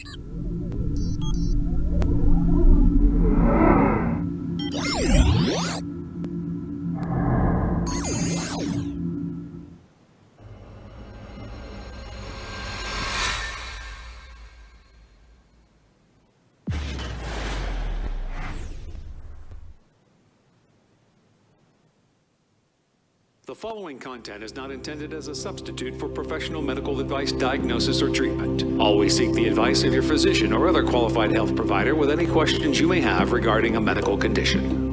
The following content is not intended as a substitute for professional medical advice, diagnosis, or treatment. Always seek the advice of your physician or other qualified health provider with any questions you may have regarding a medical condition.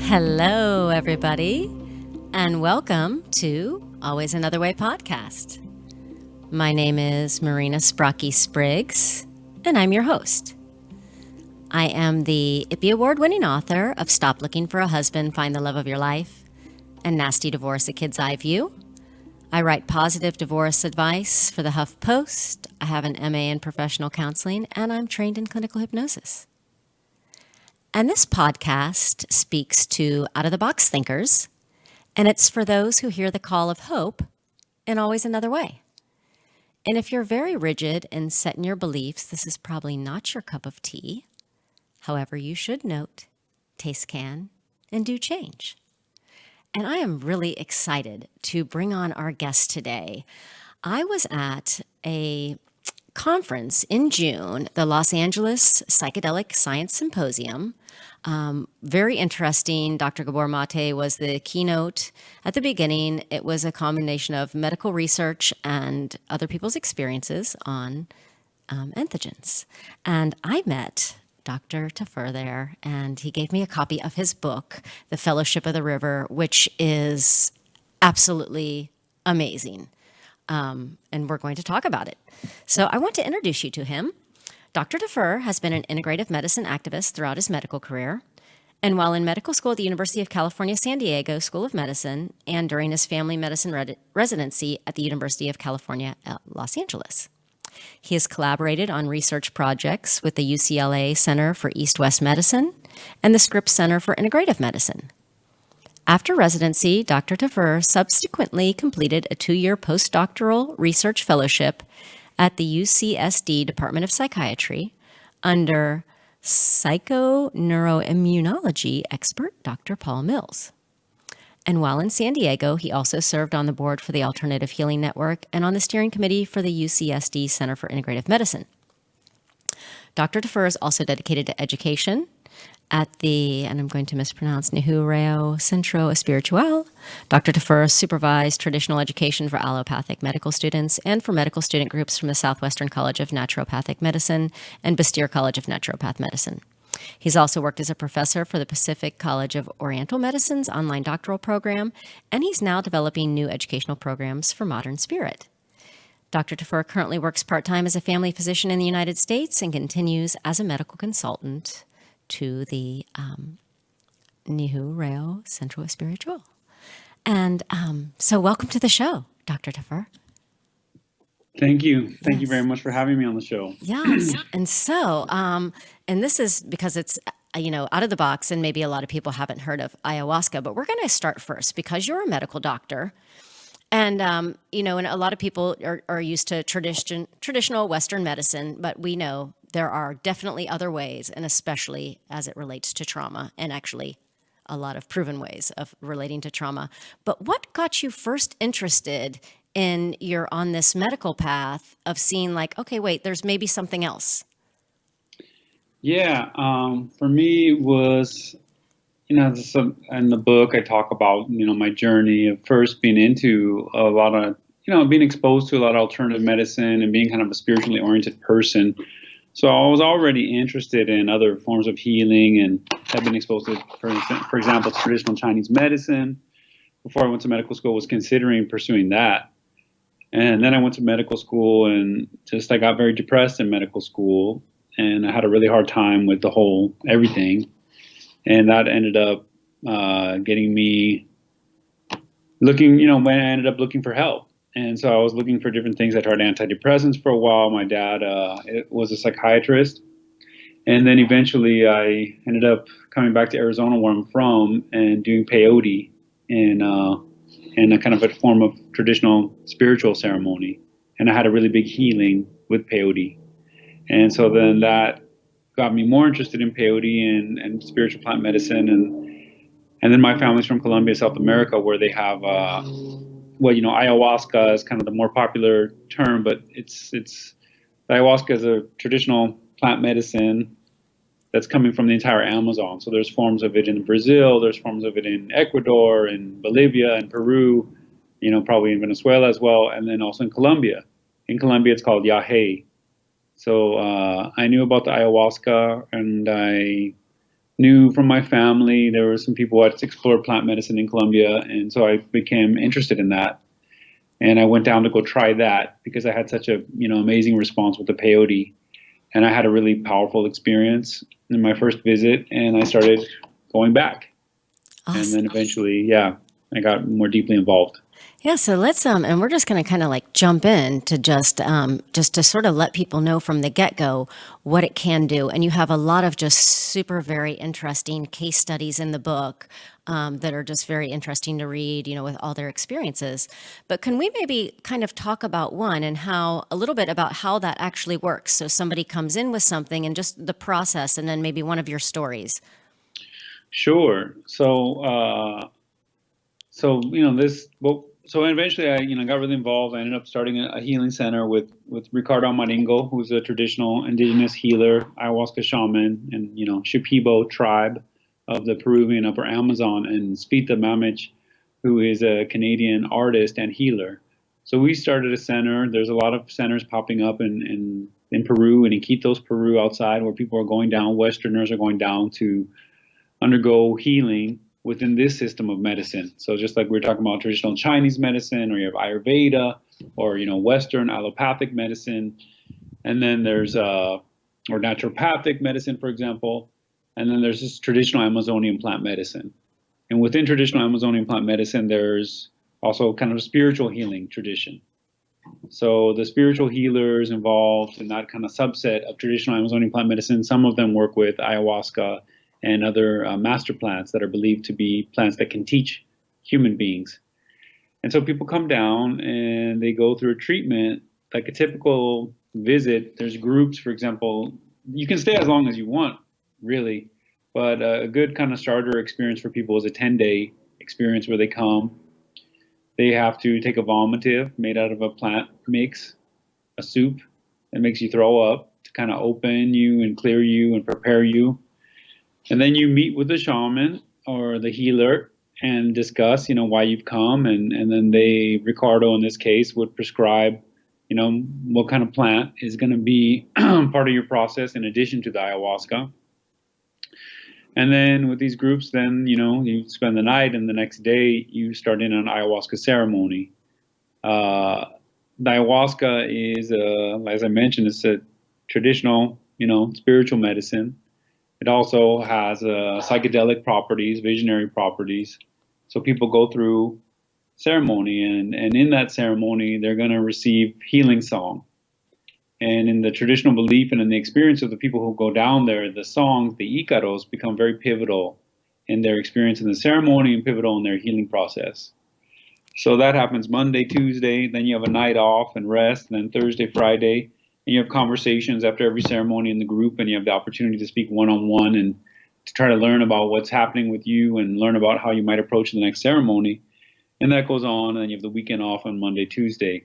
Hello, everybody, and welcome to Always Another Way podcast. My name is Marina Sprocki-Spriggs, and I'm your host. I am the IPPY Award-winning author of Stop Looking for a Husband, Find the Love of Your Life, and Nasty Divorce, A Kid's Eye View. I write positive divorce advice for the HuffPost. I have an MA in professional counseling, and I'm trained in clinical hypnosis. And this podcast speaks to out-of-the-box thinkers, and it's for those who hear the call of hope in always another way. And if you're very rigid and set in your beliefs, this is probably not your cup of tea. However, you should note, taste can, and do change. And I am really excited to bring on our guest today. I was at a conference in June, the Los Angeles Psychedelic Science Symposium. Very interesting. Dr. Gabor Mate was the keynote at the beginning. It was a combination of medical research and other people's experiences on entheogens. And I met Dr. Tafur there, and he gave me a copy of his book, The Fellowship of the River, which is absolutely amazing. And we're going to talk about it. So I want to introduce you to him. Dr. Tafur has been an integrative medicine activist throughout his medical career. And while in medical school at the University of California, San Diego School of Medicine, and during his Family Medicine Residency at the University of California at Los Angeles. He has collaborated on research projects with the UCLA Center for East-West Medicine and the Scripps Center for Integrative Medicine. After residency, Dr. Tafur subsequently completed a 2-year postdoctoral research fellowship at the UCSD Department of Psychiatry under psychoneuroimmunology expert Dr. Paul Mills. And while in San Diego, he also served on the board for the Alternative Healing Network and on the steering committee for the UCSD Center for Integrative Medicine. Dr. Tafur is also dedicated to education at the, and I'm going to mispronounce, Centro Spiritual. Dr. Tafur supervised traditional education for allopathic medical students and for medical student groups from the Southwestern College of Naturopathic Medicine and Bastyr College of Naturopath Medicine. He's also worked as a professor for the Pacific College of Oriental Medicine's online doctoral program, and he's now developing new educational programs for Modern Spirit. Dr. Tafur currently works part-time as a family physician in the United States and continues as a medical consultant to the Centro Spiritual. And so welcome to the show, Dr. Tafur. Thank you. Thank you very much for having me on the show. Yes. And so, and this is because it's, out of the box, and maybe a lot of people haven't heard of ayahuasca, but we're going to start first because you're a medical doctor. And, and a lot of people are used to traditional Western medicine, but we know there are definitely other ways, and especially as it relates to trauma, and actually a lot of proven ways of relating to trauma. But what got you first interested in you're on this medical path of seeing like, okay, wait, there's maybe something else? Yeah, for me it was, in the book I talk about, my journey of first being into a lot of, being exposed to a lot of alternative medicine and being kind of a spiritually oriented person. So I was already interested in other forms of healing and have been exposed to, for example, traditional Chinese medicine. Before I went to medical school, was considering pursuing that. And then I went to medical school and I got very depressed in medical school, and I had a really hard time with the whole everything. And that ended up getting me looking, when I ended up looking for help. And so I was looking for different things. I tried antidepressants for a while. My dad was a psychiatrist. And then eventually I ended up coming back to Arizona, where I'm from, and doing peyote. And and a kind of a form of traditional spiritual ceremony. And I had a really big healing with peyote. And so then that got me more interested in peyote and spiritual plant medicine. And then my family's from Colombia, South America, where they have, ayahuasca is kind of the more popular term, but it's ayahuasca is a traditional plant medicine that's coming from the entire Amazon. So there's forms of it in Brazil, there's forms of it in Ecuador, in Bolivia, and Peru, probably in Venezuela as well, and then also in Colombia. In Colombia, it's called yahe. So I knew about the ayahuasca, and I knew from my family there were some people who had explored plant medicine in Colombia, and so I became interested in that. And I went down to go try that because I had such a amazing response with the peyote, and I had a really powerful experience in my first visit, and I started going back. Awesome. And then eventually, I got more deeply involved. Yeah, so let's and we're just going to kind of like jump in to just to sort of let people know from the get-go what it can do. And you have a lot of just super very interesting case studies in the book that are just very interesting to read, with all their experiences. But can we maybe kind of talk about one and a little bit about how that actually works? So somebody comes in with something and just the process, and then maybe one of your stories. Sure. So eventually I got really involved. I ended up starting a healing center with Ricardo Maringo, who's a traditional indigenous healer, ayahuasca shaman, and Shipibo tribe of the Peruvian Upper Amazon, and Spita Mamich, who is a Canadian artist and healer. So we started a center. There's a lot of centers popping up in Peru and in Iquitos, Peru, outside, where people are going down, Westerners are going down to undergo healing within this system of medicine. So just like we were talking about traditional Chinese medicine, or you have Ayurveda, or Western allopathic medicine, and then there's or naturopathic medicine, for example, and then there's this traditional Amazonian plant medicine. And within traditional Amazonian plant medicine, there's also kind of a spiritual healing tradition. So the spiritual healers involved in that kind of subset of traditional Amazonian plant medicine, some of them work with ayahuasca and other master plants that are believed to be plants that can teach human beings. And so people come down and they go through a treatment, like a typical visit. There's groups, for example, you can stay as long as you want, really, but a good kind of starter experience for people is a 10-day experience where they come. They have to take a vomitive made out of a plant mix, a soup that makes you throw up to kind of open you and clear you and prepare you. And then you meet with the shaman or the healer and discuss, why you've come. And then Ricardo in this case, would prescribe, what kind of plant is going to be part of your process in addition to the ayahuasca. And then with these groups, then, you spend the night, and the next day you start in an ayahuasca ceremony. The ayahuasca is, as I mentioned, it's a traditional, spiritual medicine. It also has psychedelic properties, visionary properties. So people go through ceremony, and in that ceremony, they're going to receive healing song. And in the traditional belief and in the experience of the people who go down there, the songs, the Icaros, become very pivotal in their experience in the ceremony and pivotal in their healing process. So that happens Monday, Tuesday, then you have a night off and rest, and then Thursday, Friday. And you have conversations after every ceremony in the group, and you have the opportunity to speak one-on-one and to try to learn about what's happening with you and learn about how you might approach the next ceremony. And that goes on, and then you have the weekend off on Monday, Tuesday.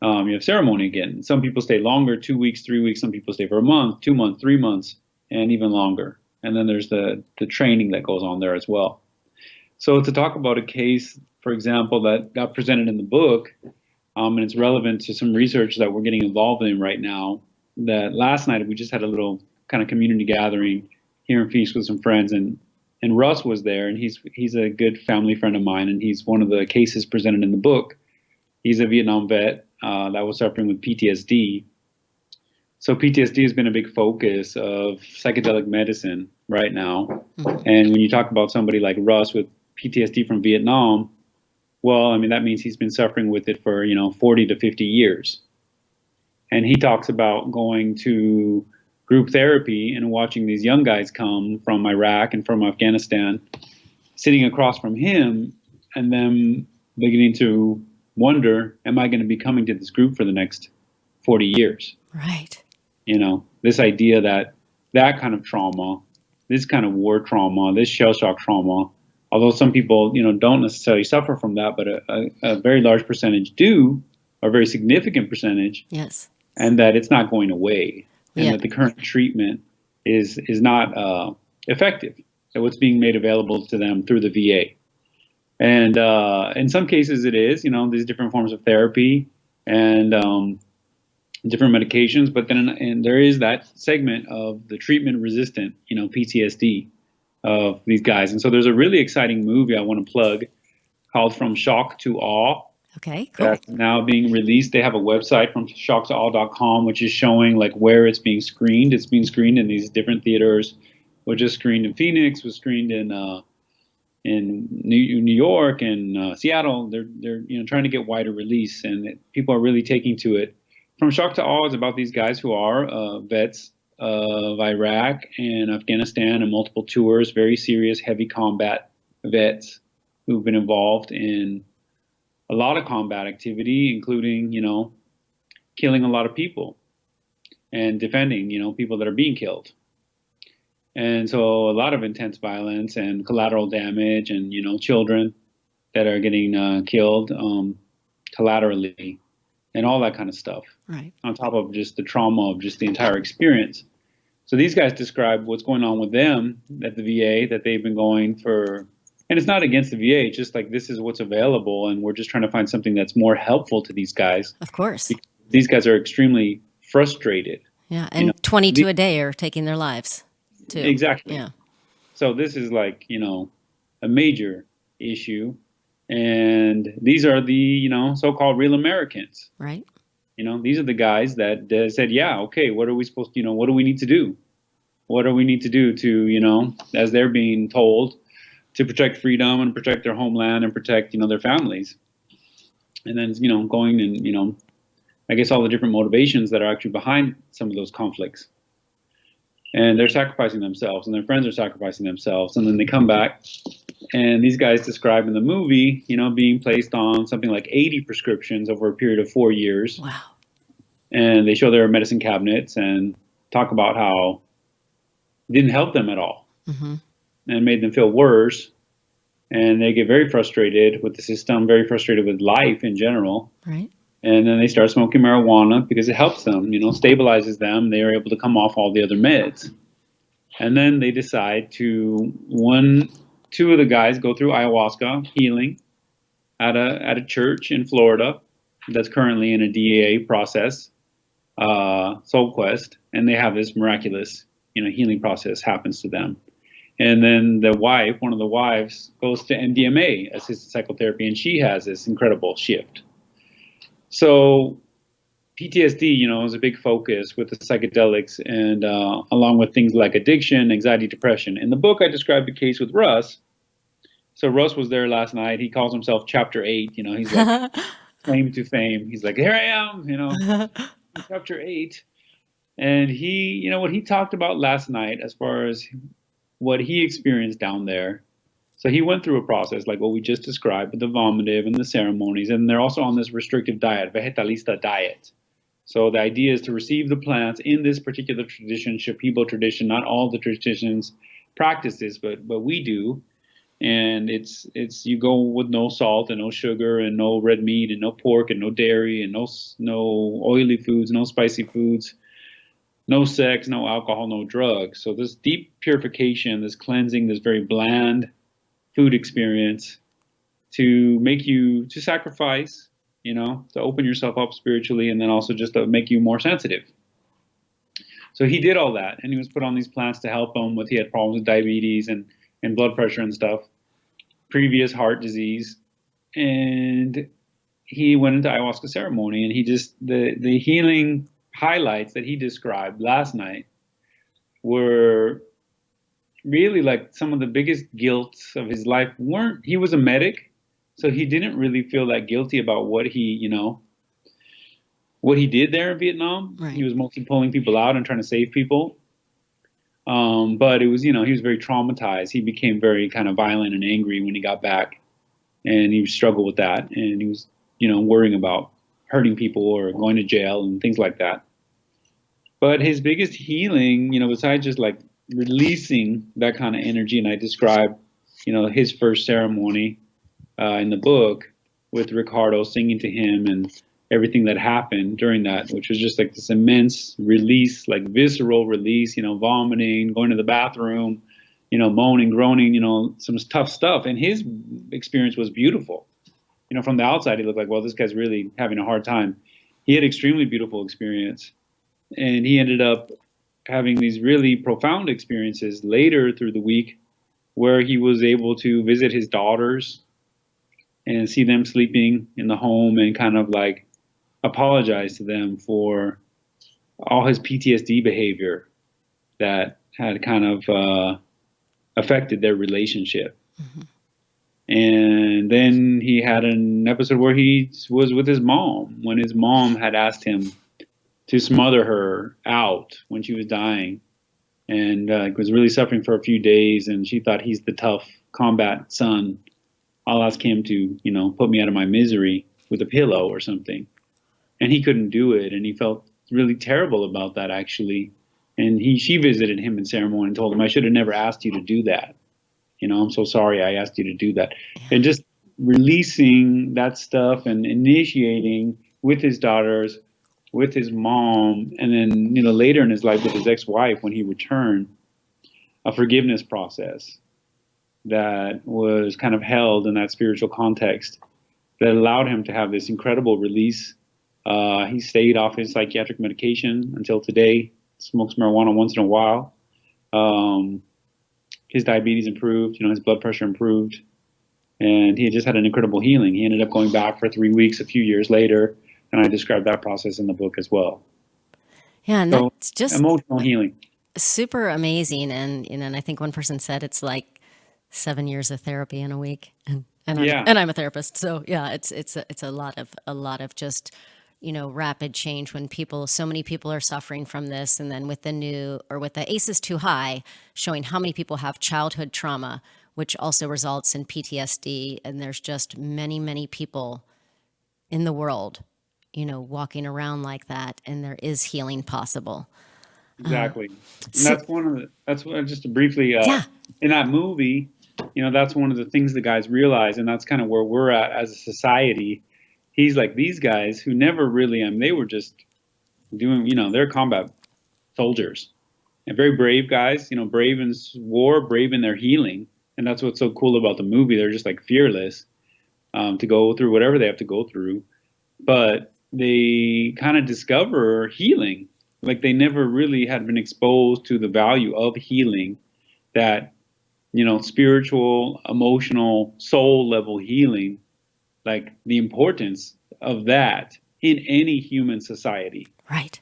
You have ceremony again. Some people stay longer, 2 weeks, 3 weeks. Some people stay for a month, 2 months, 3 months, and even longer. And then there's the training that goes on there as well. So to talk about a case, for example, that got presented in the book, and it's relevant to some research that we're getting involved in right now, that last night we just had a little kind of community gathering here in Phoenix with some friends, and Russ was there, and he's a good family friend of mine, and he's one of the cases presented in the book. He's a Vietnam vet that was suffering with PTSD. So PTSD has been a big focus of psychedelic medicine right now. Mm-hmm. And when you talk about somebody like Russ with PTSD from Vietnam, well, I mean, that means he's been suffering with it for, 40 to 50 years. And he talks about going to group therapy and watching these young guys come from Iraq and from Afghanistan, sitting across from him, and them beginning to wonder, am I going to be coming to this group for the next 40 years? Right. This idea that kind of trauma, this kind of war trauma, this shell shock trauma, although some people, don't necessarily suffer from that, but a very large percentage do, or a very significant percentage. Yes. And that it's not going away, and Yeah. that the current treatment is not effective at what's being made available to them through the VA. And in some cases it is, these different forms of therapy and different medications, but then and there is that segment of the treatment resistant, PTSD of these guys. And so there's a really exciting movie I want to plug called From Shock to Awe. Okay, cool. That's now being released. They have a website from shocktoawe.com, which is showing like where it's being screened. It's being screened in these different theaters, which is screened in Phoenix, was screened in New York and Seattle. They're trying to get wider release, and people are really taking to it. From Shock to Awe is about these guys who are vets of Iraq and Afghanistan and multiple tours, very serious, heavy combat vets who've been involved in a lot of combat activity, including, killing a lot of people and defending, people that are being killed. And so a lot of intense violence and collateral damage and, children that are getting killed collaterally and all that kind of stuff. Right. On top of just the trauma of just the entire experience. So these guys describe what's going on with them at the VA, that they've been going for. And it's not against the VA, it's just like this is what's available, and we're just trying to find something that's more helpful to these guys. Of course. These guys are extremely frustrated. Yeah, and 22 a day are taking their lives, too. Exactly. Yeah. So this is like, a major issue. And these are the, so-called real Americans. Right. These are the guys that said, yeah, okay, what are we supposed to, what do we need to do? What do we need to do to, as they're being told, to protect freedom and protect their homeland and protect, their families. And then, going and, I guess all the different motivations that are actually behind some of those conflicts. And they're sacrificing themselves, and their friends are sacrificing themselves. And then they come back, and these guys describe in the movie, being placed on something like 80 prescriptions over a period of 4 years. Wow. And they show their medicine cabinets and talk about how it didn't help them at all. Mm-hmm. And made them feel worse, and they get very frustrated with the system, very frustrated with life in general. Right. And then they start smoking marijuana because it helps them, stabilizes them. They are able to come off all the other meds. And then they decide to, two of the guys go through Ayahuasca Healing at a church in Florida that's currently in a DEA process, Soul Quest, and they have this miraculous, healing process happens to them. And then one of the wives, goes to MDMA, assisted psychotherapy, and she has this incredible shift. So PTSD, is a big focus with the psychedelics, and along with things like addiction, anxiety, depression. In the book, I described the case with Russ. So Russ was there last night. He calls himself Chapter 8. He's like claim to fame. He's like, here I am, Chapter 8. And he, what he talked about last night as far as what he experienced down there. So he went through a process like what we just described with the vomitive and the ceremonies. And they're also on this restrictive diet, vegetalista diet. So the idea is to receive the plants in this particular tradition, Shipibo tradition. Not all the traditions practice this, but we do. And it's you go with no salt and no sugar and no red meat and no pork and no dairy and no oily foods, no spicy foods. No sex, no alcohol, no drugs. So this deep purification, this cleansing, this very bland food experience to make you, to sacrifice, to open yourself up spiritually, and then also just to make you more sensitive. So he did all that, and he was put on these plants to help him he had problems with diabetes and blood pressure and stuff, previous heart disease. And he went into ayahuasca ceremony, and he just, the healing highlights that he described last night were really like some of the biggest guilts of his life. He was a medic, so he didn't really feel that guilty about what he did there in Vietnam. Right. He was mostly pulling people out and trying to save people. But it was, he was very traumatized. He became very kind of violent and angry when he got back. and he struggled with that, and he was, worrying about hurting people or going to jail and things like that. But his biggest healing, besides just like releasing that kind of energy, and I describe, his first ceremony in the book with Ricardo singing to him and everything that happened during that, which was just like this immense release, like visceral release, vomiting, going to the bathroom, moaning, groaning, some tough stuff. And his experience was beautiful. From the outside, he looked like, well, this guy's really having a hard time. He had extremely beautiful experience. And he ended up having these really profound experiences later through the week where he was able to visit his daughters and see them sleeping in the home and kind of like apologize to them for all his PTSD behavior that had kind of affected their relationship. Mm-hmm. And then he had an episode where he was with his mom when his mom had asked him to smother her out when she was dying, and was really suffering for a few days. And she thought, he's the tough combat son. I'll ask him to, put me out of my misery with a pillow or something. And he couldn't do it. And he felt really terrible about that, actually. And she visited him in ceremony and told him, I should have never asked you to do that. I'm so sorry I asked you to do that. Yeah. And just releasing that stuff and initiating with his daughters, with his mom, and then, later in his life with his ex-wife when he returned, a forgiveness process that was kind of held in that spiritual context that allowed him to have this incredible release. He stayed off his psychiatric medication until today, smokes marijuana once in a while. His diabetes improved, his blood pressure improved, and he had just had an incredible healing. He ended up going back for 3 weeks a few years later, and I described that process in the book as well. Yeah, and so, that's just emotional healing. Super amazing. And I think one person said it's like 7 years of therapy in a week. And I'm a therapist, so yeah, it's a lot of just rapid change when so many people are suffering from this, and then with the ACEs too high, showing how many people have childhood trauma, which also results in PTSD, and there's just many people in the world, walking around like that, and there is healing possible. Exactly, and that's just to briefly in that movie, that's one of the things the guys realize, and that's kind of where we're at as a society. He's like, these guys who never really, they were just doing, they're combat soldiers and very brave guys, brave in war, brave in their healing. And that's what's so cool about the movie. They're just like fearless to go through whatever they have to go through. But they kind of discover healing. Like they never really had been exposed to the value of healing, that, spiritual, emotional, soul level healing, like the importance of that in any human society. Right.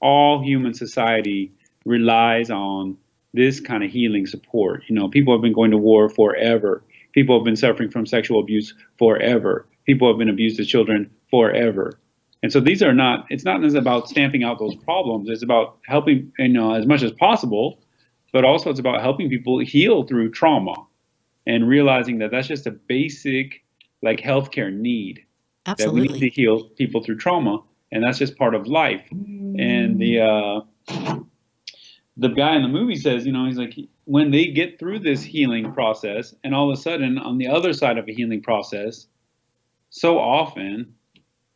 All human society relies on this kind of healing support. People have been going to war forever. People have been suffering from sexual abuse forever. People have been abused as children forever. And so it's not just about stamping out those problems. It's about helping, as much as possible, but also it's about helping people heal through trauma and realizing that that's just a basic like healthcare need. Absolutely. That we need to heal people through trauma, and that's just part of life. And the guy in the movie says, he's like, when they get through this healing process, and all of a sudden on the other side of a healing process, so often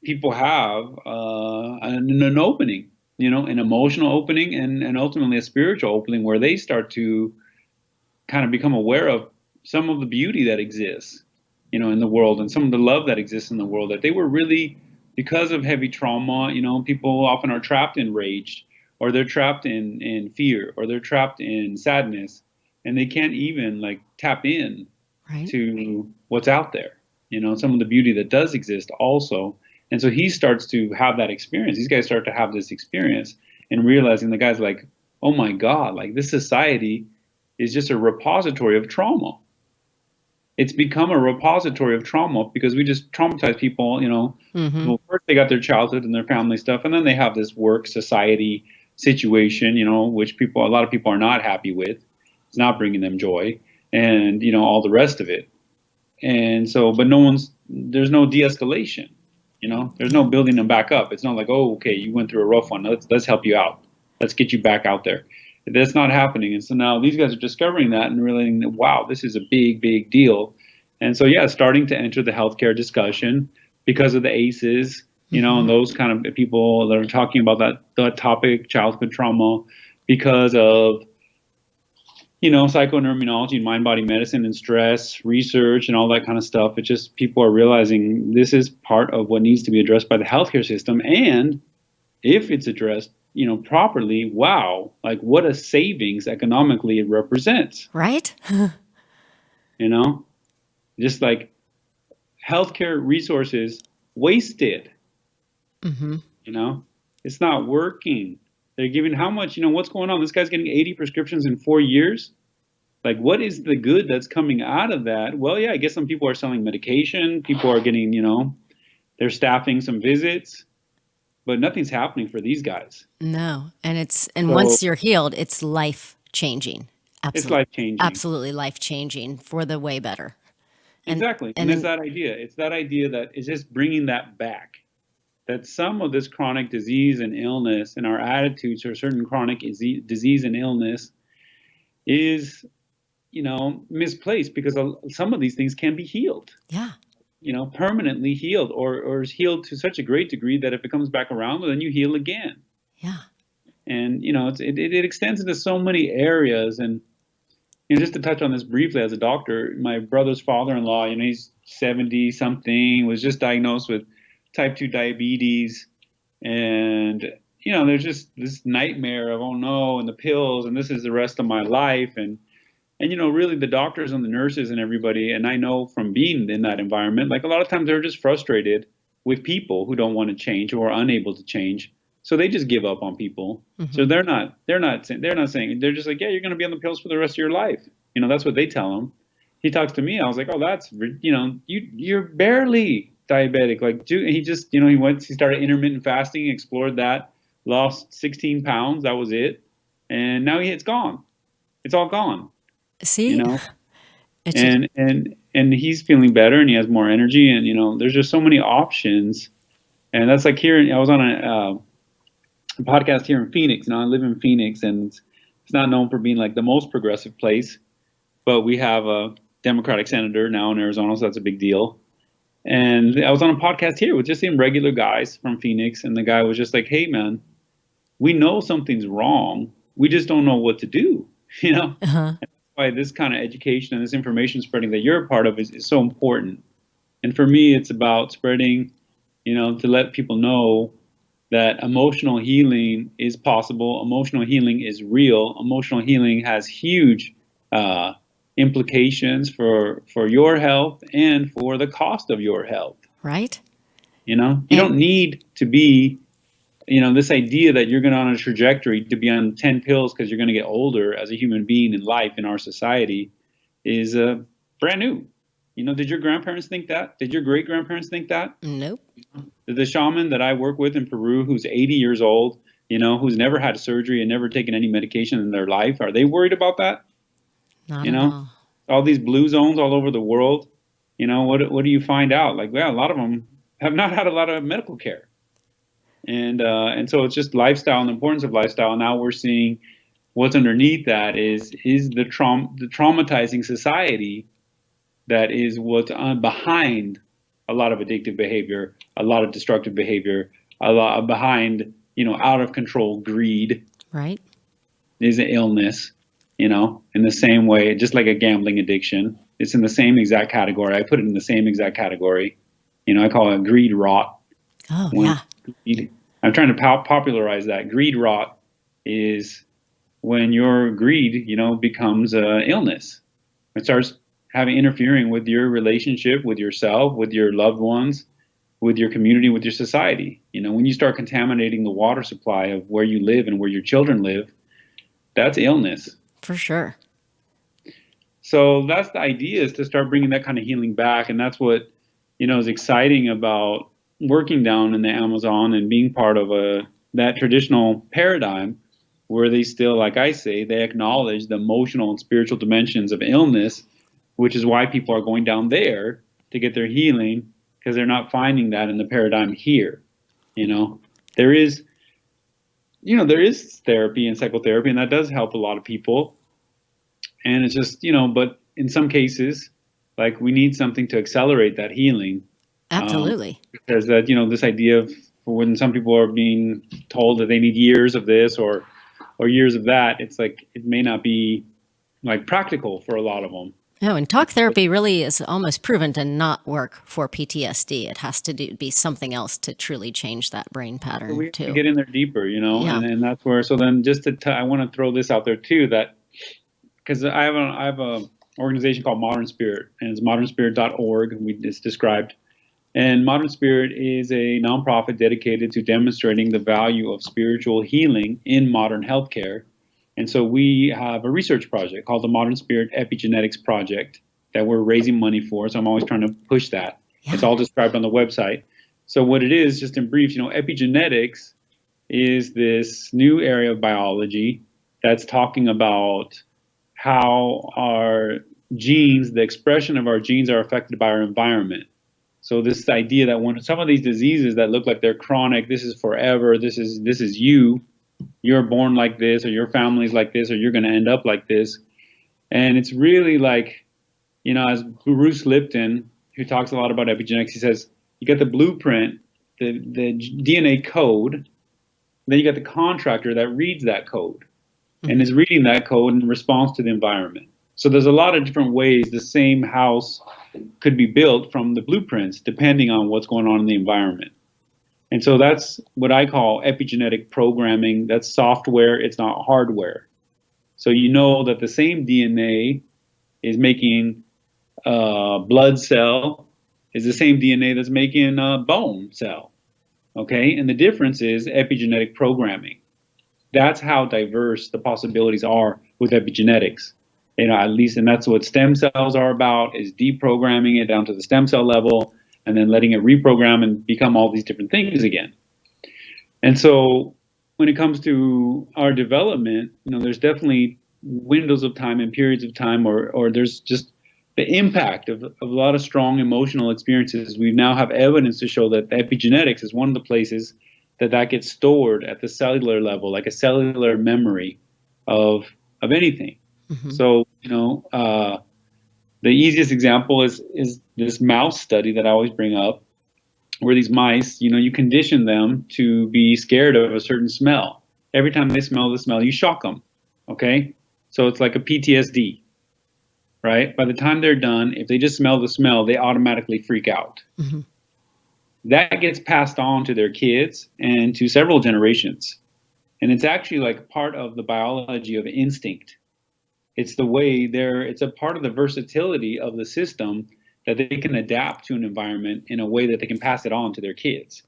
people have an opening, an emotional opening and ultimately a spiritual opening where they start to kind of become aware of some of the beauty that exists, in the world, and some of the love that exists in the world, that they were really, because of heavy trauma, people often are trapped in rage, or they're trapped in fear, or they're trapped in sadness, and they can't even like tap in to what's out there, some of the beauty that does exist also. And so he starts to have that experience. These guys start to have this experience and realizing, the guy's like, oh my God, like this society is just a repository of trauma. It's become a repository of trauma because we just traumatize people, Mm-hmm. Well, first they got their childhood and their family stuff, and then they have this work society situation, which a lot of people are not happy with. It's not bringing them joy, and, all the rest of it. And so, but there's no de-escalation, there's no building them back up. It's not like, oh, okay, you went through a rough one. Let's help you out. Let's get you back out there. That's not happening. And so now these guys are discovering that and realizing that, wow, this is a big, big deal. And so, yeah, starting to enter the healthcare discussion because of the ACEs, and those kind of people that are talking about that topic, childhood trauma, because of, psychoneuroimmunology and mind-body medicine and stress research and all that kind of stuff. It's just people are realizing this is part of what needs to be addressed by the healthcare system. And if it's addressed, properly, wow, like what a savings economically it represents. Right? Just like healthcare resources wasted. It's not working. They're giving how much, what's going on? This guy's getting 80 prescriptions in 4 years. Like, what is the good that's coming out of that? Well, yeah, I guess some people are selling medication. People are getting, they're staffing some visits, but nothing's happening for these guys. No. And once you're healed, it's life changing. It's life changing. Absolutely life changing for the way better. Exactly. And it's that idea. It's that idea that is just bringing that back. That some of this chronic disease and illness and our attitudes to a certain chronic disease and illness is, misplaced, because some of these things can be healed. Yeah. Permanently healed, or is healed to such a great degree that if it comes back around, well, then you heal again. Yeah. And, it extends into so many areas. And, just to touch on this briefly, as a doctor, my brother's father-in-law, he's 70 something, was just diagnosed with type 2 diabetes. And, there's just this nightmare of, oh no, and the pills, and this is the rest of my life. And really the doctors and the nurses and everybody, and I know from being in that environment, like a lot of times they're just frustrated with people who don't want to change or are unable to change. So they just give up on people. So they're not saying, they're just like, yeah, you're going to be on the pills for the rest of your life. That's what they tell him. He talks to me. I was like, oh, that's, you're barely diabetic. Like, he started intermittent fasting, explored that, lost 16 pounds. That was it. And now it's gone. It's all gone. See, and he's feeling better and he has more energy, and, there's just so many options. And that's like here, I was on a podcast here in Phoenix. Now I live in Phoenix, and it's not known for being like the most progressive place, but we have a Democratic senator now in Arizona, so that's a big deal. And I was on a podcast here with just some regular guys from Phoenix, and the guy was just like, hey man, we know something's wrong, we just don't know what to do, And that's why this kind of education and this information spreading that you're a part of is so important. And for me, it's about spreading, to let people know that emotional healing is possible. Emotional healing is real. Emotional healing has huge implications for your health and for the cost of your health. Right. You don't need to be, this idea that you're going on a trajectory to be on 10 pills because you're going to get older as a human being in life in our society is brand new. Did your grandparents think that? Did your great grandparents think that? Nope. The shaman that I work with in Peru, who's 80 years old, who's never had surgery and never taken any medication in their life, are they worried about that? Not at all these blue zones all over the world. What do you find out? Like, well, a lot of them have not had a lot of medical care, and so it's just lifestyle and the importance of lifestyle. Now we're seeing what's underneath that is the traumatizing society that is what's behind a lot of addictive behavior, a lot of destructive behavior, a lot behind, out of control greed. Right. Is an illness, in the same way, just like a gambling addiction. It's in the same exact category. I put it in the same exact category. I call it greed rot. Oh, yeah. I'm trying to popularize that. Greed rot is when your greed, becomes an illness. It starts interfering with your relationship with yourself, with your loved ones, with your community, with your society. When you start contaminating the water supply of where you live and where your children live, that's illness. For sure. So that's the idea, is to start bringing that kind of healing back. And that's what, is exciting about working down in the Amazon and being part of that traditional paradigm where they still, like I say, they acknowledge the emotional and spiritual dimensions of illness, which is why people are going down there to get their healing, because they're not finding that in the paradigm here. There is therapy and psychotherapy, and that does help a lot of people. And it's just, but in some cases, like, we need something to accelerate that healing. Absolutely. Because that, this idea of when some people are being told that they need years of this or years of that, it's like, it may not be like practical for a lot of them. No, and talk therapy really is almost proven to not work for PTSD. It has to be something else to truly change that brain pattern, We too. get in there deeper, Yeah. and that's where. So then, just I want to throw this out there too, that because I have a organization called Modern Spirit, and it's modernspirit.org. It's described, and Modern Spirit is a nonprofit dedicated to demonstrating the value of spiritual healing in modern healthcare. And so we have a research project called the Modern Spirit Epigenetics Project that we're raising money for. So I'm always trying to push that. Yeah. It's all described on the website. So what it is, just in brief, epigenetics is this new area of biology that's talking about how our genes, the expression of our genes, are affected by our environment. So this idea that when some of these diseases that look like they're chronic, this is forever, this is you're born like this, or your family's like this, or you're going to end up like this. And it's really like, as Bruce Lipton, who talks a lot about epigenetics, he says, you get the blueprint, the DNA code, then you got the contractor that reads that code and is reading that code in response to the environment. So there's a lot of different ways the same house could be built from the blueprints, depending on what's going on in the environment. And so that's what I call epigenetic programming. That's software. It's not hardware. So that the same DNA is making a blood cell is the same DNA that's making a bone cell. Okay? And the difference is epigenetic programming. That's how diverse the possibilities are with epigenetics. At least, and that's what stem cells are about, is deprogramming it down to the stem cell level, and then letting it reprogram and become all these different things again. And so when it comes to our development, there's definitely windows of time and periods of time, or there's just the impact of a lot of strong emotional experiences. We now have evidence to show that epigenetics is one of the places that gets stored at the cellular level, like a cellular memory of anything. Mm-hmm. So, the easiest example is this mouse study that I always bring up, where these mice, you condition them to be scared of a certain smell. Every time they smell the smell, you shock them, okay? So it's like a PTSD, right? By the time they're done, if they just smell the smell, they automatically freak out. Mm-hmm. That gets passed on to their kids and to several generations. And it's actually like part of the biology of instinct. It's the way it's a part of the versatility of the system that they can adapt to an environment in a way that they can pass it on to their kids.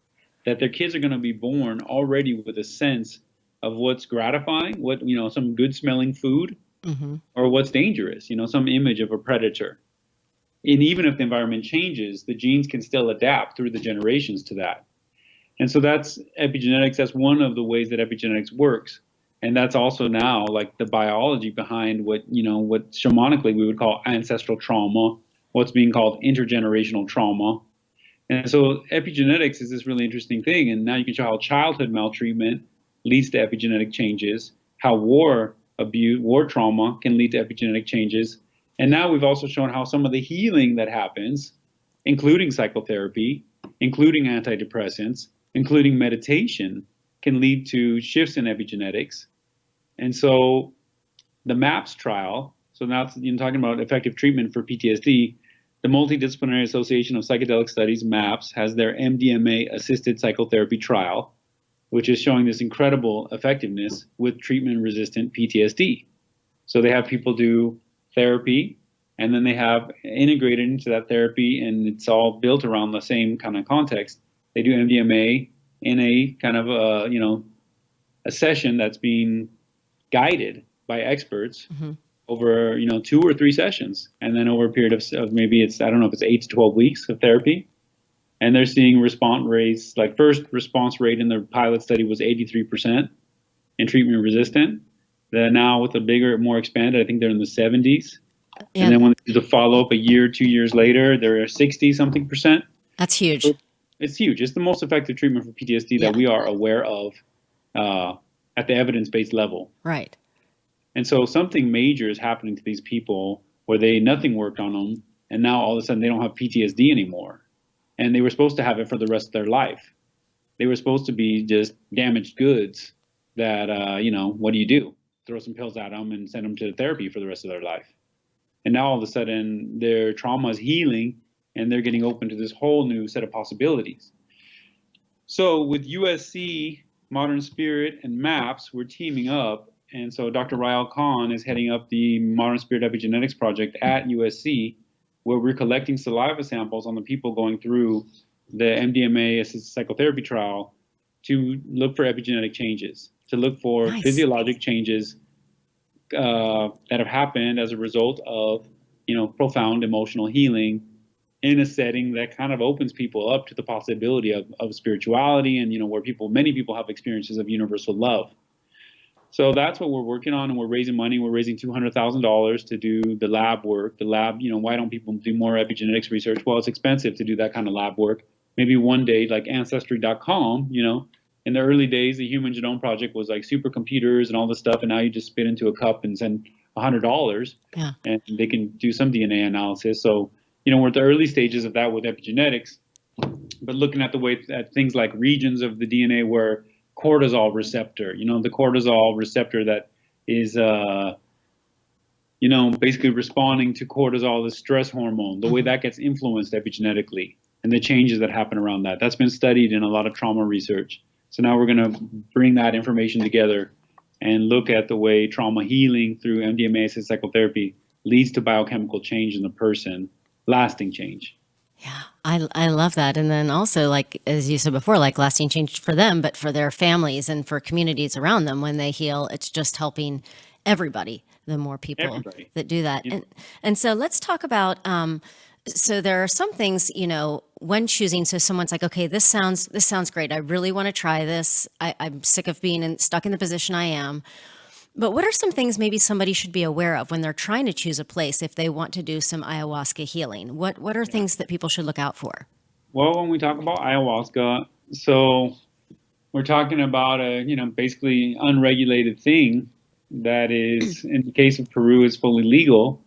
That their kids are going to be born already with a sense of what's gratifying, some good smelling food, mm-hmm. or what's dangerous, some image of a predator. And even if the environment changes, the genes can still adapt through the generations to that. And so that's epigenetics. That's one of the ways that epigenetics works. And that's also now like the biology behind what shamanically we would call ancestral trauma, what's being called intergenerational trauma. And so epigenetics is this really interesting thing. And now you can show how childhood maltreatment leads to epigenetic changes, how war trauma can lead to epigenetic changes. And now we've also shown how some of the healing that happens, including psychotherapy, including antidepressants, including meditation, can lead to shifts in epigenetics. And so the MAPS trial, so now talking about effective treatment for PTSD, the Multidisciplinary Association of Psychedelic Studies, MAPS, has their MDMA-assisted psychotherapy trial, which is showing this incredible effectiveness with treatment-resistant PTSD. So they have people do therapy, and then they have integrated into that therapy, and it's all built around the same kind of context. They do MDMA in a kind of a session that's being guided by experts mm-hmm. over 2 or 3 sessions, and then over a period of maybe I don't know if it's 8 to 12 weeks of therapy, and they're seeing response rates. Like first response rate in the pilot study was 83% in treatment resistant. Then now with a bigger, more expanded, I think they're in the 70s. Yeah. And then when they do the follow-up a year, 2 years later, they're 60-something%. That's huge. It's huge. It's the most effective treatment for PTSD Yeah. that we are aware of at the evidence-based level. Right. And so something major is happening to these people where nothing worked on them, and now all of a sudden they don't have PTSD anymore. And they were supposed to have it for the rest of their life. They were supposed to be just damaged goods that, what do? Throw some pills at them and send them to therapy for the rest of their life. And now all of a sudden their trauma is healing and they're getting open to this whole new set of possibilities. So with USC, Modern Spirit, and MAPS, we're teaming up. And so Dr. Rael Khan is heading up the Modern Spirit Epigenetics Project at USC, where we're collecting saliva samples on the people going through the MDMA-assisted psychotherapy trial to look for epigenetic changes, to look for Nice. physiologic changes that have happened as a result of, profound emotional healing in a setting that kind of opens people up to the possibility of spirituality and, where many people have experiences of universal love. So that's what we're working on, and we're raising money. We're raising $200,000 to do the lab work. The lab, why don't people do more epigenetics research? Well, it's expensive to do that kind of lab work. Maybe one day, like Ancestry.com, in the early days, the Human Genome Project was like supercomputers and all this stuff, and now you just spit into a cup and send $100, Yeah. and they can do some DNA analysis. So, we're at the early stages of that with epigenetics, but looking at at things like regions of the DNA where cortisol receptor, the cortisol receptor that is, basically responding to cortisol, the stress hormone, the way that gets influenced epigenetically and the changes that happen around that. That's been studied in a lot of trauma research. So now we're going to bring that information together and look at the way trauma healing through MDMA-assisted psychotherapy leads to biochemical change in the person, lasting change. Yeah, I love that. And then also, like, as you said before, like lasting change for them, but for their families and for communities around them when they heal, it's just helping everybody, the more people that do that. Yeah. And so let's talk about, so there are some things, when choosing, so someone's like, okay, this sounds great. I really want to try this. I'm sick of being stuck in the position I am. But what are some things maybe somebody should be aware of when they're trying to choose a place if they want to do some ayahuasca healing? What are things that people should look out for? Well, when we talk about ayahuasca, so we're talking about a, basically unregulated thing that is, in the case of Peru, is fully legal.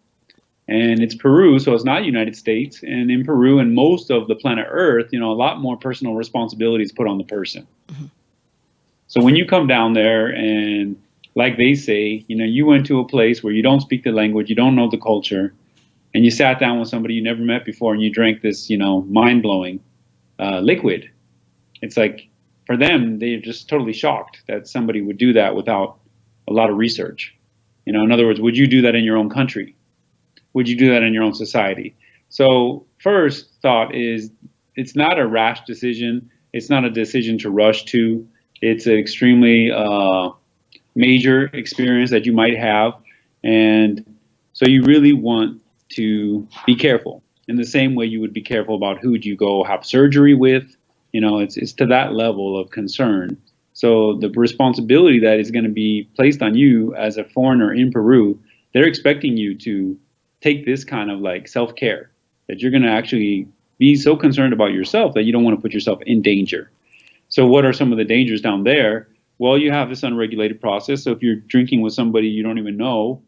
And it's Peru, so it's not United States. And in Peru and most of the planet Earth, a lot more personal responsibility is put on the person. Mm-hmm. So when you come down there and, like they say, you went to a place where you don't speak the language, you don't know the culture, and you sat down with somebody you never met before and you drank this, mind-blowing liquid. It's like, for them, they're just totally shocked that somebody would do that without a lot of research. In other words, would you do that in your own country? Would you do that in your own society? So first thought is, it's not a rash decision. It's not a decision to rush to. It's an extremely major experience that you might have. And so you really want to be careful in the same way you would be careful about who do you go have surgery with. It's to that level of concern. So the responsibility that is going to be placed on you as a foreigner in Peru, they're expecting you to take this kind of like self-care, that you're going to actually be so concerned about yourself that you don't want to put yourself in danger. So what are some of the dangers down there? Well, you have this unregulated process. So if you're drinking with somebody you don't even know,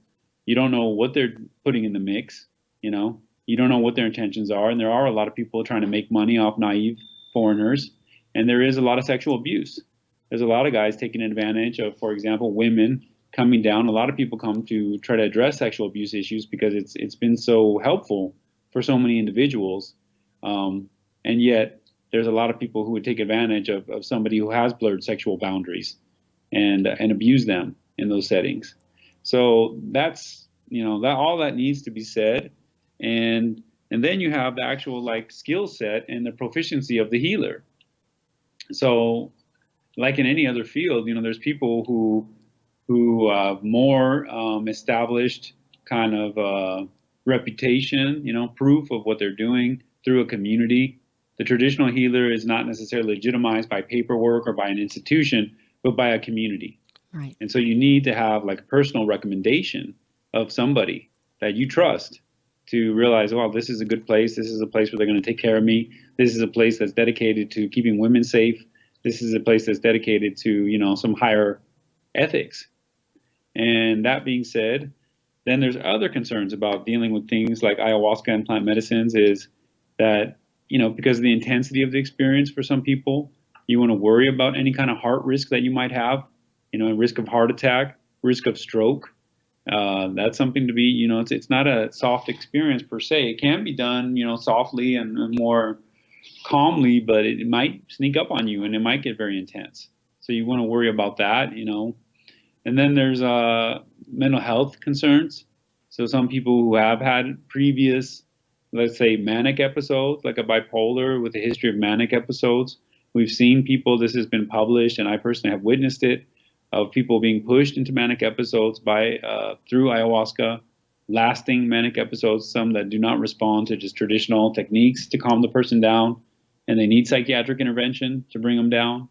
you don't know what they're putting in the mix, you don't know what their intentions are. And there are a lot of people trying to make money off naive foreigners. And there is a lot of sexual abuse. There's a lot of guys taking advantage of, for example, women coming down. A lot of people come to try to address sexual abuse issues because it's been so helpful for so many individuals. And yet there's a lot of people who would take advantage of somebody who has blurred sexual boundaries and abuse them in those settings. So that's, that all that needs to be said. And then you have the actual like skill set and the proficiency of the healer. So like in any other field, there's people who have more established kind of reputation, proof of what they're doing through a community. The traditional healer is not necessarily legitimized by paperwork or by an institution, but by a community. Right. And so you need to have like a personal recommendation of somebody that you trust to realize, well, this is a good place. This is a place where they're going to take care of me. This is a place that's dedicated to keeping women safe. This is a place that's dedicated to, you know, some higher ethics. And that being said, then there's other concerns about dealing with things like ayahuasca and plant medicines is that, you know, because of the intensity of the experience for some people, you want to worry about any kind of heart risk that you might have, you know, risk of heart attack, risk of stroke. That's something to be, you know, it's not a soft experience per se. It can be done, you know, softly and more calmly, but it might sneak up on you and it might get very intense. So you want to worry about that, you know. And then there's mental health concerns. So some people who have had previous, let's say, manic episodes, like a bipolar with a history of manic episodes, we've seen people, this has been published, and I personally have witnessed it, of people being pushed into manic episodes by through ayahuasca, lasting manic episodes, some that do not respond to just traditional techniques to calm the person down, and they need psychiatric intervention to bring them down.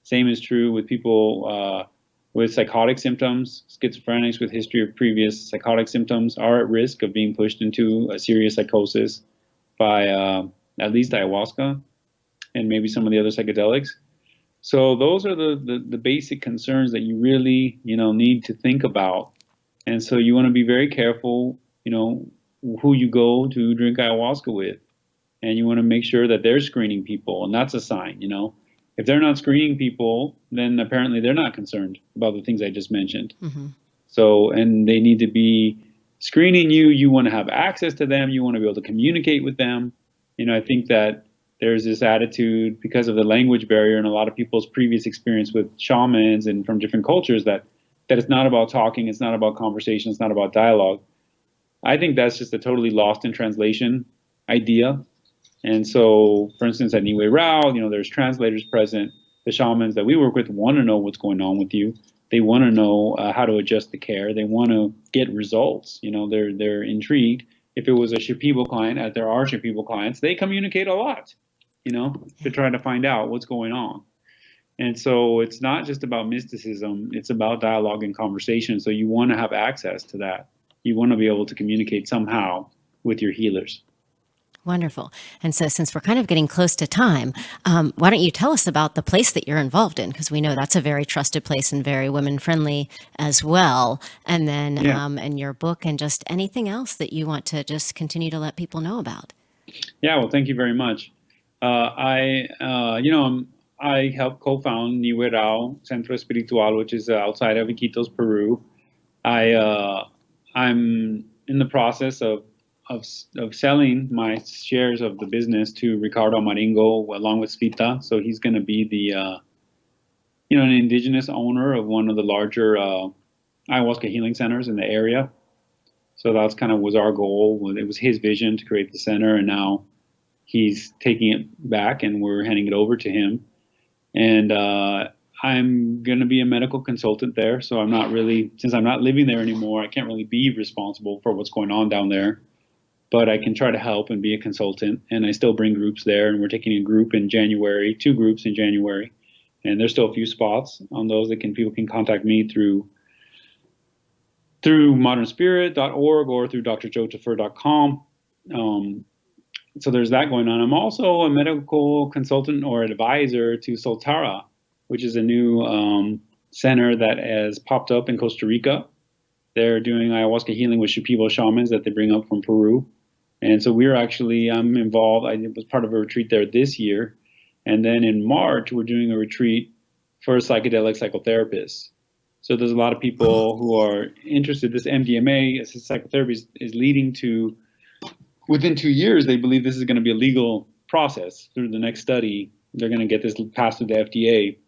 Same is true with people with psychotic symptoms. Schizophrenics with history of previous psychotic symptoms are at risk of being pushed into a serious psychosis by at least ayahuasca and maybe some of the other psychedelics. So those are the basic concerns that you really, you know, need to think about. And so you want to be very careful, you know, who you go to drink ayahuasca with. And you want to make sure that they're screening people. And that's a sign, you know. If they're not screening people, then apparently they're not concerned about the things I just mentioned. Mm-hmm. So, and they need to be screening you. You want to have access to them. You want to be able to communicate with them. You know, I think that there's this attitude because of the language barrier and a lot of people's previous experience with shamans and from different cultures that it's not about talking. It's not about conversation. It's not about dialogue. I think that's just a totally lost in translation idea. And so, for instance, at Niue Rao, you know, there's translators present. The shamans that we work with want to know what's going on with you. They want to know how to adjust the care. They want to get results. You know, they're intrigued. If it was a Shipibo client, as there are Shipibo clients, they communicate a lot, you know, to try to find out what's going on. And so it's not just about mysticism. It's about dialogue and conversation. So you want to have access to that. You want to be able to communicate somehow with your healers. Wonderful. And so since we're kind of getting close to time, why don't you tell us about the place that you're involved in? Because we know that's a very trusted place and very women-friendly as well. And then and your book and just anything else that you want to just continue to let people know about. Yeah, well, thank you very much. I helped co-found Niue Rao Centro Spiritual, which is outside of Iquitos, Peru. I'm in the process of selling my shares of the business to Ricardo Maringo along with Svita. So he's going to be the, an indigenous owner of one of the larger ayahuasca healing centers in the area. So that's kind of was our goal. It was his vision to create the center, and now he's taking it back and we're handing it over to him. And I'm going to be a medical consultant there. So I'm not really, since I'm not living there anymore, I can't really be responsible for what's going on down there. But I can try to help and be a consultant, and I still bring groups there. And we're taking a group in January, 2 groups in January, and there's still a few spots on those that people can contact me through modernspirit.org or through drjoetafur.com. So there's that going on. I'm also a medical consultant or advisor to Soltara, which is a new center that has popped up in Costa Rica. They're doing ayahuasca healing with Shipibo shamans that they bring up from Peru. And so I'm involved. I was part of a retreat there this year. And then in March, we're doing a retreat for psychedelic psychotherapists. So there's a lot of people who are interested. This MDMA assisted psychotherapy is leading to, within 2 years, they believe this is going to be a legal process through the next study. They're going to get this passed through the FDA.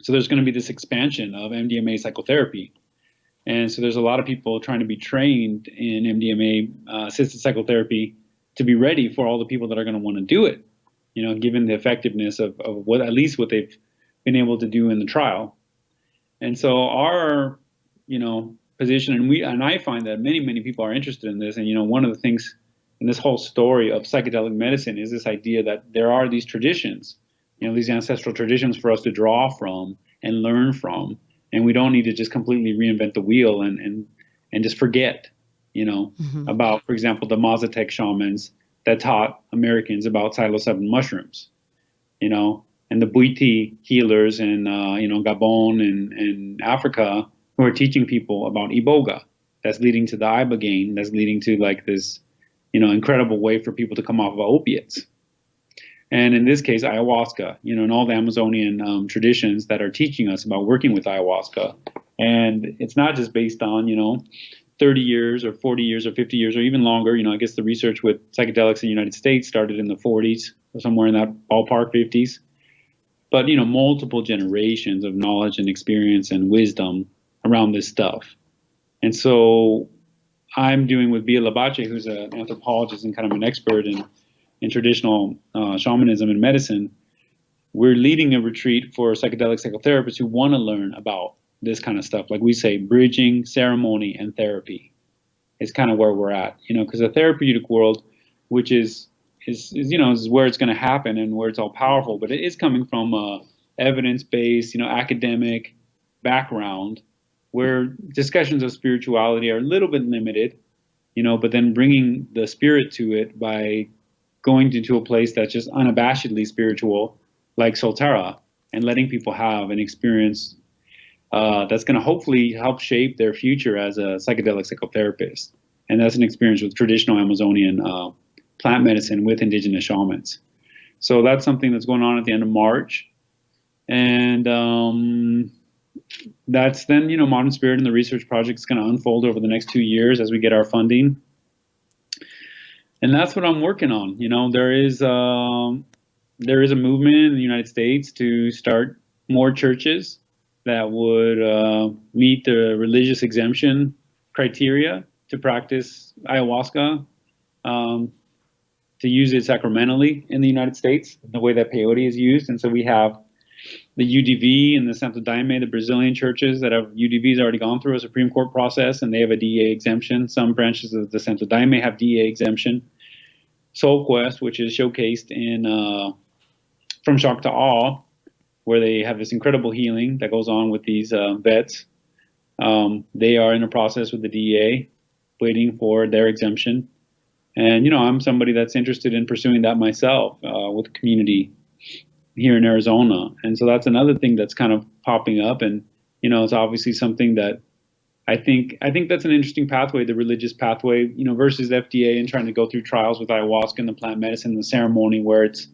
So there's going to be this expansion of MDMA psychotherapy. And so there's a lot of people trying to be trained in MDMA assisted psychotherapy to be ready for all the people that are going to want to do it, given the effectiveness of what at least what they've been able to do in the trial. And so our, position, and I find that many, many people are interested in this. And, one of the things in this whole story of psychedelic medicine is this idea that there are these traditions, these ancestral traditions for us to draw from and learn from. And we don't need to just completely reinvent the wheel and just forget, about, for example, the Mazatec shamans that taught Americans about psilocybin mushrooms, and the Bwiti healers in, Gabon and Africa who are teaching people about Iboga. That's leading to the Ibogaine. That's leading to like this, incredible way for people to come off of opiates. And in this case, ayahuasca, and all the Amazonian traditions that are teaching us about working with ayahuasca. And it's not just based on, 30 years or 40 years or 50 years or even longer. I guess the research with psychedelics in the United States started in the 40s or somewhere in that ballpark, 50s. But, multiple generations of knowledge and experience and wisdom around this stuff. And so I'm doing with Bia Labache, who's an anthropologist and kind of an expert in traditional shamanism and medicine. We're leading a retreat for psychedelic psychotherapists who want to learn about this kind of stuff. Like we say, bridging ceremony and therapy is kind of where we're at, because the therapeutic world, which is where it's going to happen and where it's all powerful, but it is coming from a evidence-based, academic background where discussions of spirituality are a little bit limited, but then bringing the spirit to it by going into a place that's just unabashedly spiritual, like Solterra, and letting people have an experience that's going to hopefully help shape their future as a psychedelic psychotherapist. And that's an experience with traditional Amazonian plant medicine with indigenous shamans. So that's something that's going on at the end of March. And that's then, Modern Spirit and the research project is going to unfold over the next 2 years as we get our funding. And that's what I'm working on. There is a movement in the United States to start more churches that would meet the religious exemption criteria to practice ayahuasca, to use it sacramentally in the United States, the way that peyote is used. And so we have the UDV and the Santo Daime, the Brazilian churches that have UDVs already gone through a Supreme Court process, and they have a DEA exemption. Some branches of the Santo Daime have DEA exemption. Soul Quest, which is showcased in From Shock to Awe, where they have this incredible healing that goes on with these vets. They are in a process with the DEA, waiting for their exemption. And, I'm somebody that's interested in pursuing that myself with the community here in Arizona. And so that's another thing that's kind of popping up. And, it's obviously something that I think that's an interesting pathway, the religious pathway, versus FDA and trying to go through trials with ayahuasca and the plant medicine and the ceremony where it's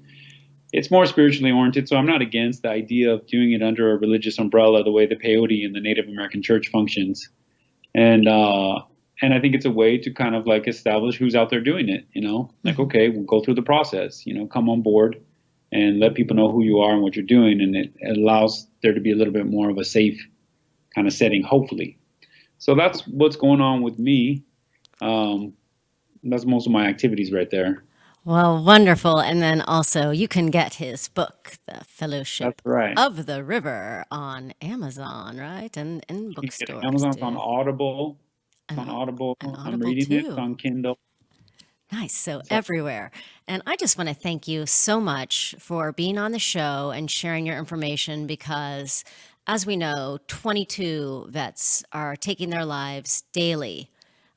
more spiritually oriented. So I'm not against the idea of doing it under a religious umbrella, the way the peyote and the Native American church functions. And I think it's a way to kind of like establish who's out there doing it, like, okay, we'll go through the process, come on board and let people know who you are and what you're doing. And it allows there to be a little bit more of a safe kind of setting, hopefully. So that's what's going on with me. That's most of my activities right there. Well, wonderful. And then also you can get his book, The Fellowship That's right. of the River, on Amazon, right? And in bookstores. Amazon's too. on Audible. It's on Audible. and I'm Audible reading it. It's too. on Kindle. Nice. So everywhere. And I just want to thank you so much for being on the show and sharing your information, because as we know, 22 vets are taking their lives daily.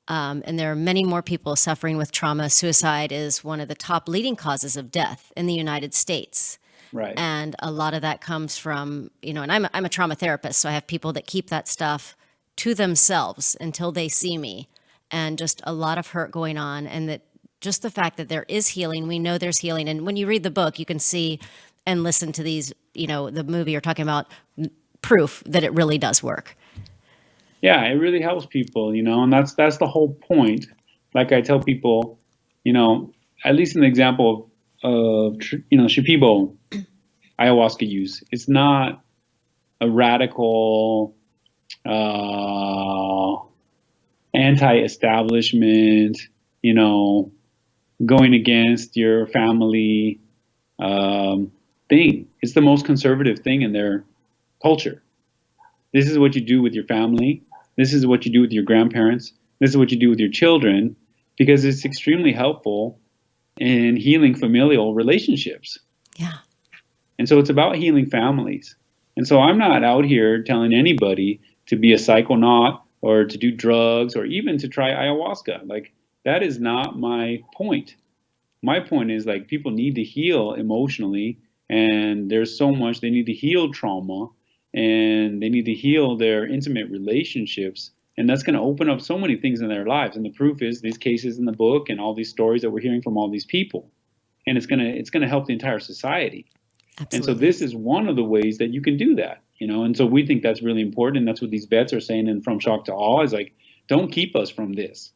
And there are many more people suffering with trauma. Suicide is one of the top leading causes of death in the United States. Right. And a lot of that comes from, and I'm a trauma therapist, so I have people that keep that stuff to themselves until they see me, and just a lot of hurt going on. And that just the fact that there is healing, we know there's healing. And when you read the book, you can see and listen to these, the movie you're talking about, proof that it really does work. Yeah, it really helps people, and that's the whole point. Like I tell people, at least in the example of Shipibo ayahuasca use, it's not a radical anti-establishment, going against your family thing. It's the most conservative thing in their culture. This is what you do with your family. This is what you do with your grandparents. This is what you do with your children, because it's extremely helpful in healing familial relationships. Yeah. And so it's about healing families. And so I'm not out here telling anybody to be a psychonaut or to do drugs or even to try ayahuasca. Like, that is not my point. My point is, like, people need to heal emotionally, and there's so much they need to heal trauma, and they need to heal their intimate relationships, and that's going to open up so many things in their lives. And the proof is these cases in the book and all these stories that we're hearing from all these people, and it's going to help the entire society. Absolutely. And so this is one of the ways that you can do that, and so we think that's really important, and that's what these vets are saying in From Shock to Awe is, like, don't keep us from this,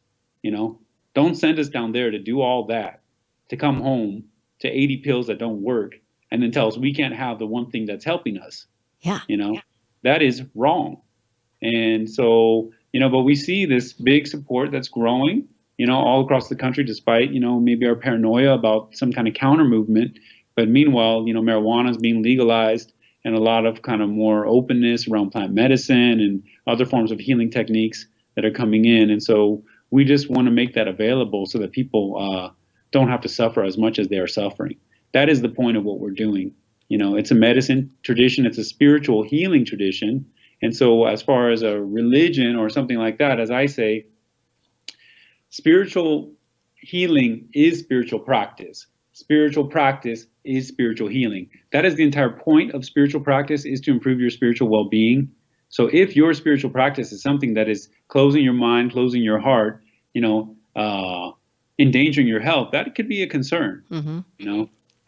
don't send us down there to do all that, to come home to 80 pills that don't work and then tell us we can't have the one thing that's helping us. Yeah. That is wrong. And so, but we see this big support that's growing, all across the country, despite, maybe our paranoia about some kind of counter movement. But meanwhile, marijuana is being legalized, and a lot of kind of more openness around plant medicine and other forms of healing techniques that are coming in. And so we just want to make that available so that people don't have to suffer as much as they are suffering. That is the point of what we're doing. It's a medicine tradition. It's a spiritual healing tradition. And so as far as a religion or something like that, as I say, spiritual healing is spiritual practice. Spiritual practice is spiritual healing. That is the entire point of spiritual practice, is to improve your spiritual well-being. So if your spiritual practice is something that is closing your mind, closing your heart, endangering your health, that could be a concern,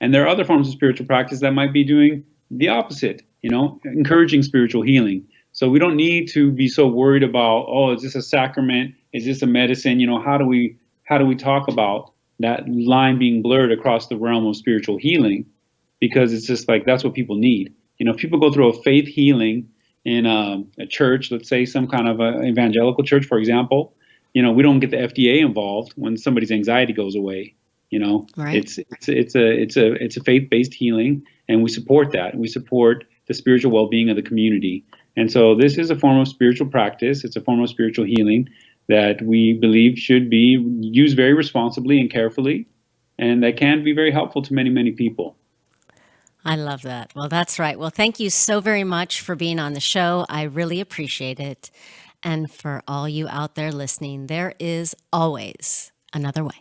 And there are other forms of spiritual practice that might be doing the opposite, encouraging spiritual healing. So we don't need to be so worried about, is this a sacrament? Is this a medicine? How do we talk about that line being blurred across the realm of spiritual healing? Because it's just like, that's what people need. If people go through a faith healing in a church, let's say some kind of a evangelical church, for example, we don't get the FDA involved when somebody's anxiety goes away. Right. It's a faith-based healing, and we support that. We support the spiritual well-being of the community. And so this is a form of spiritual practice. It's a form of spiritual healing that we believe should be used very responsibly and carefully, and that can be very helpful to many, many people. I love that. Well, that's right. Well, thank you so very much for being on the show. I really appreciate it. And for all you out there listening, there is always another way.